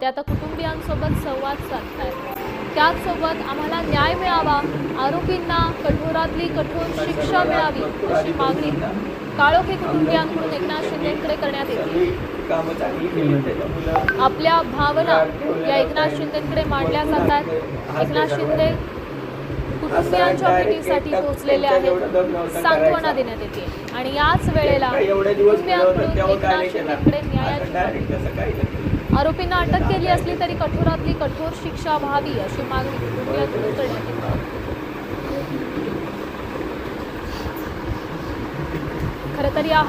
ते आता कुटुंबियांसोबत संवाद साधतायत। त्याचसोबत आम्हाला न्याय मिळावा, आरोपींना कठोरातली कठोर शिक्षा मिळावी अशी मागणी काळोखे कुटुंबियांकडून एकनाथ शिंदेंकडे करण्यात येते। आपल्या भावना या एकनाथ शिंदेंकडे मांडल्या जातात। एकनाथ शिंदे कुटुंबियांच्या भेटीसाठी पोहोचलेले आहेत, सांत्वना देण्यात येते आणि याच वेळेला कुटुंबियांकडून एकनाथ शिंदेंकडे न्यायाची आरोपींना अटक केली असली तरी कठोरातली कठोर शिक्षा व्हावी अशी मागणी कुटुंबियांकडून करण्यात येते। खरं तर या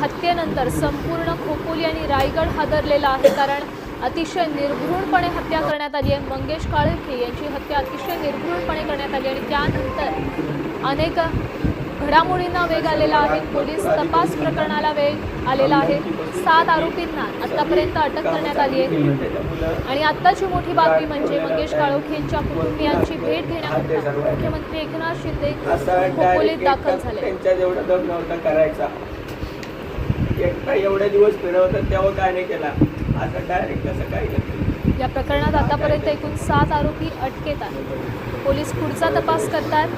हत्येनंतर संपूर्ण खोपोली आणि रायगड हादरलेला आहे, कारण अतिशय निर्घृणपणे हत्या करण्यात आली आहे। मंगेश काळोखे यांची हत्या अतिशय निर्घृणपणे करण्यात आली आणि त्यानंतर अनेक घडामोडींना वेग आलेला आहे। पोलीस तपास प्रकरणाला वेग आलेला आहे। 7 आरोपींना आतापर्यंत अटक करण्यात आली आहे आणि आत्ताची मोठी बातमी म्हणजे मंगेश काळोखे यांच्या कुटुंबियांची भेट घेण्याकरता मुख्यमंत्री एकनाथ शिंदे खोपोलीत दाखल झाले। त्यांच्या जेवढा दम नव्हता करायचा, एकटा एवढे दिवस फिरवतात तेव्हा काय नाही केला, आता डायरेक्ट कसं काय केलं। या प्रकरणात आतापर्यंत एकूण 7 आरोपी अटकेत आहेत। पोलीस पुढचा तपास करतात।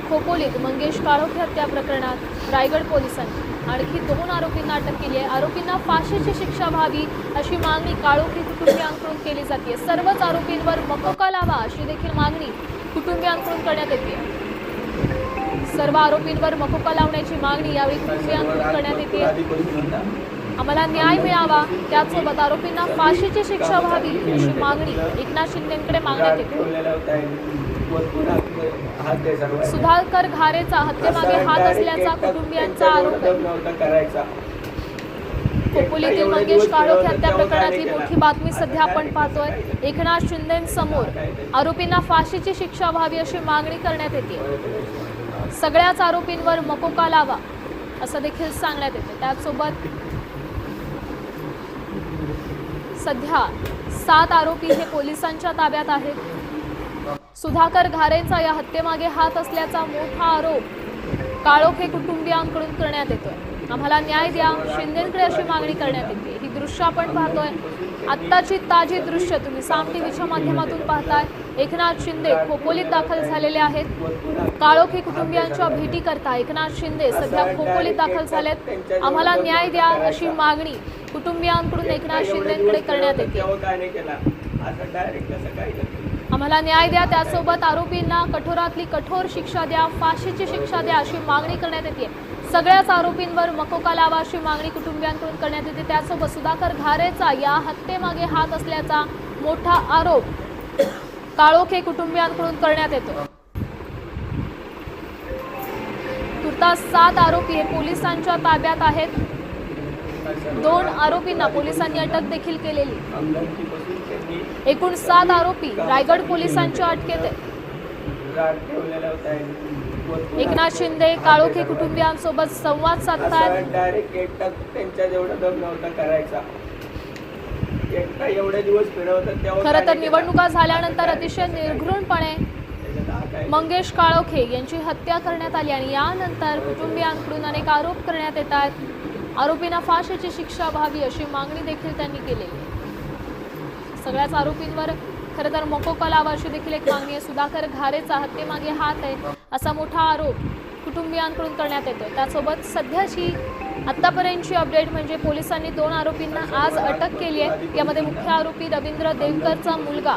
खोपोलीत मंगेश काळोखे हत्या प्रकरणात रायगड पोलिसांनी आणखी 2 आरोपींना अटक केली आहे। आरोपींना फाशीची शिक्षा व्हावी अशी मागणी काळोखे कुटुंबियांकडून केली जाते। सर्वच आरोपींवर मकोका लावा अशी देखील मागणी कुटुंबियांकडून करण्यात येते। सर्व आरोपींवर मकोका लावण्याची मागणी यावेळी कुटुंबियांकडून करण्यात येते। आम्हाला न्याय मिळावा, त्याचसोबत आरोपींना फाशीची शिक्षा व्हावी अशी मागणी एकनाथ शिंदेंकडे मागण्यात येते। सुधाकर घारेचा हत्येमागे हात असल्याचा कुटुंबियांचा आरोप आहे। खोपोलीतील मंगेश काळोखे हत्या प्रकरणातली मोठी बातमी सध्या आपण पाहतोय। एकनाथ शिंदेंसमोर आरोपींना फाशीची शिक्षा व्हावी अशी मागणी करण्यात येते। सगळ्याच आरोपींवर मकोका लावा असं देखील सांगण्यात येते। त्याचसोबत सध्या 7 आरोपी हे पोलिसांच्या ताब्यात आहेत। सुधाकर घारेंचा या हत्येमागे हात असल्याचा मोठा आरोप काळोखे कुटुंबियांकडून करण्यात येतोय। आम्हाला न्याय द्या, शिंदेंकडे अशी मागणी करण्यात येते। ही दृश्य आपण पाहतोय, आत्ताची ताजी दृश्य तुम्ही साम टीव्हीच्या माध्यमातून पाहताय। एकनाथ शिंदे खोपोलीत दाखल झालेले आहेत। काळोखे कुटुंबियांच्या भेटी करता एकनाथ शिंदे सध्या खोपोलीत दाखल झालेत। आम्हाला न्याय द्या अशी मागणी कुटुंबियांकडून एकनाथ शिंदेंकडे करण्यात येते। आम्हाला न्याय द्या, त्यासोबत आरोपींना कठोरातली कठोर शिक्षा द्या, फाशीची शिक्षा द्या अशी मागणी करण्यात येते। सगळ्याच आरोपींवर मकोका लावा अशी मागणी कुटुंबियांकडून करण्यात येते। त्यासोबत सुधाकर घारेचा या हत्येमागे हात असल्याचा मोठा आरोप काळोखे कुटुंबियांकडून करण्यात येतो। तुर्तास 7 आरोपी हे पोलिसांच्या ताब्यात आहेत। 2 आरोपींना पोलिसांनी अटक देखील केलेली। एकूण 7 आरोपी रायगड पोलिसांच्या अटकेत आहेत। एकनाथ शिंदे काळोखे कुटुंबियांसोबत संवाद साधतात। त्यांच्या जेवढा दम नव्हता करायचा, एकटा एवढे दिवस फिरवतात तेव्हा खरं तर निवडणुका झाल्यानंतर अतिशय निर्घृणपणे मंगेश काळोखे यांची हत्या करण्यात आली आणि यानंतर कुटुंबियांकडून अनेक आरोप करण्यात येत आहेत। आरोपींना फाशीची शिक्षा व्हावी अशी मागणी देखील त्यांनी केलेली। सगळ्याच आरोपींवर खरं तर मकोका लावा अशी देखील एक मागणी आहे। सुधाकर घारेचा हत्येमागे हात आहे असा मोठा आरोप कुटुंबियांकडून करण्यात येतोय। त्यासोबत सध्याची आतापर्यंतची अपडेट म्हणजे पोलिसांनी 2 आरोपींना आज अटक केली आहे। यामध्ये मुख्य आरोपी रवींद्र देवकरचा मुलगा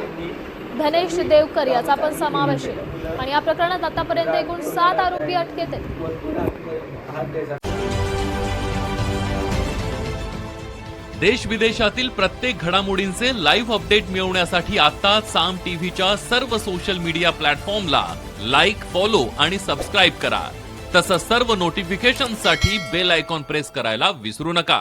धनेश देवकर याचा पण समावेश आहे आणि या प्रकरणात आतापर्यंत एकूण 7 आरोपी अटकेत आहेत। देश विदेशातील प्रत्येक घडामोडींचे लाईव्ह अपडेट मिळवण्यासाठी आता साम टीव्हीच्या सर्व सोशल मीडिया प्लॅटफॉर्मला लाईक, फॉलो आणि सबस्क्राईब करा। तसंच सर्व नोटिफिकेशनसाठी बेल आयकॉन प्रेस करायला विसरू नका।